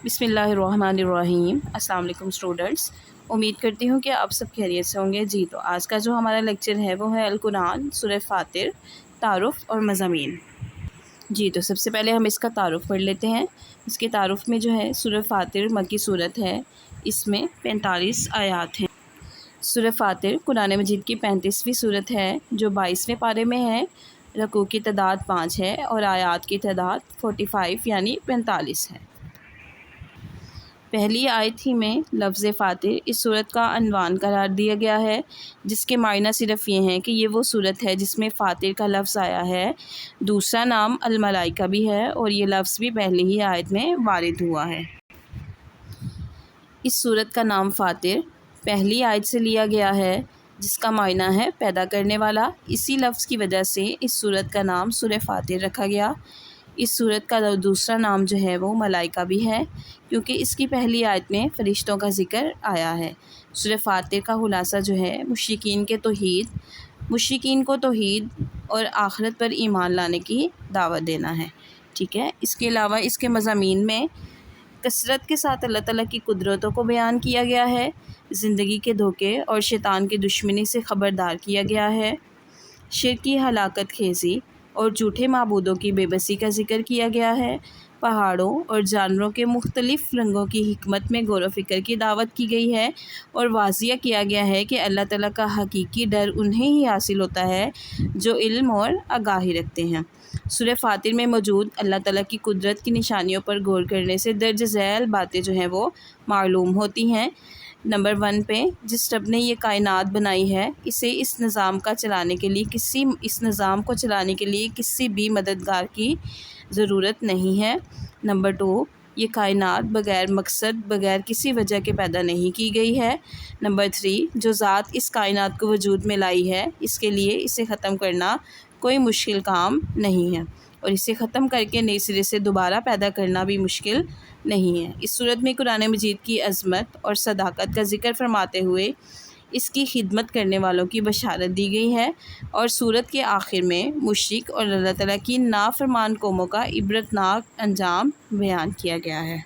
بسم اللہ الرحمن الرحیم۔ السلام علیکم اسٹوڈنٹس، امید کرتی ہوں کہ آپ سب خیریت سے ہوں گے۔ جی تو آج کا جو ہمارا لیکچر ہے وہ ہے القرآن سورہ فاطر، تعارف اور مضامین۔ جی تو سب سے پہلے ہم اس کا تعارف پڑھ لیتے ہیں۔ اس کے تعارف میں جو ہے سورہ فاطر مکی صورت ہے، اس میں 45 آیات ہیں۔ سورہ فاطر قرآن مجید کی 35ویں صورت ہے جو 22ویں پارے میں ہے۔ رکوع کی تعداد 5 ہے اور آیات کی تعداد 45 یعنی 45 ہے۔ پہلی آیت ہی میں لفظ فاطر اس صورت کا عنوان قرار دیا گیا ہے، جس کے معنی صرف یہ ہیں کہ یہ وہ صورت ہے جس میں فاطر کا لفظ آیا ہے۔ دوسرا نام الملائکہ بھی ہے اور یہ لفظ بھی پہلی ہی آیت میں وارد ہوا ہے۔ اس صورت کا نام فاطر پہلی آیت سے لیا گیا ہے، جس کا معنی ہے پیدا کرنے والا۔ اسی لفظ کی وجہ سے اس صورت کا نام سورہ فاطر رکھا گیا۔ اس صورت کا دوسرا نام جو ہے وہ ملائکہ بھی ہے، کیونکہ اس کی پہلی آیت میں فرشتوں کا ذکر آیا ہے۔ سورہ فاطر کا خلاصہ جو ہے مشرکین کو توحید اور آخرت پر ایمان لانے کی دعوت دینا ہے۔ ٹھیک ہے، اس کے علاوہ اس کے مضامین میں کثرت کے ساتھ اللہ تعالیٰ کی قدرتوں کو بیان کیا گیا ہے، زندگی کے دھوکے اور شیطان کی دشمنی سے خبردار کیا گیا ہے، شرک کی ہلاکت خیزی اور جھوٹے معبودوں کی بے بسی کا ذکر کیا گیا ہے، پہاڑوں اور جانوروں کے مختلف رنگوں کی حکمت میں غور و فکر کی دعوت کی گئی ہے، اور واضح کیا گیا ہے کہ اللہ تعالیٰ کا حقیقی ڈر انہیں ہی حاصل ہوتا ہے جو علم اور آگاہی رکھتے ہیں۔ سورہ فاطر میں موجود اللہ تعالیٰ کی قدرت کی نشانیوں پر غور کرنے سے درج ذیل باتیں جو ہیں وہ معلوم ہوتی ہیں۔ نمبر 1 پہ جس رب نے یہ کائنات بنائی ہے، اس نظام کو چلانے کے لیے کسی بھی مددگار کی ضرورت نہیں ہے۔ نمبر 2 یہ کائنات بغیر مقصد، بغیر کسی وجہ کے پیدا نہیں کی گئی ہے۔ نمبر 3 جو ذات اس کائنات کو وجود میں لائی ہے، اس کے لیے اسے ختم کرنا کوئی مشکل کام نہیں ہے، اور اسے ختم کر کے نئے سرے سے دوبارہ پیدا کرنا بھی مشکل نہیں ہے۔ اس صورت میں قرآن مجید کی عظمت اور صداقت کا ذکر فرماتے ہوئے اس کی خدمت کرنے والوں کی بشارت دی گئی ہے، اور صورت کے آخر میں مشرک اور اللہ تعالیٰ کی نافرمان قوموں کا عبرتناک انجام بیان کیا گیا ہے۔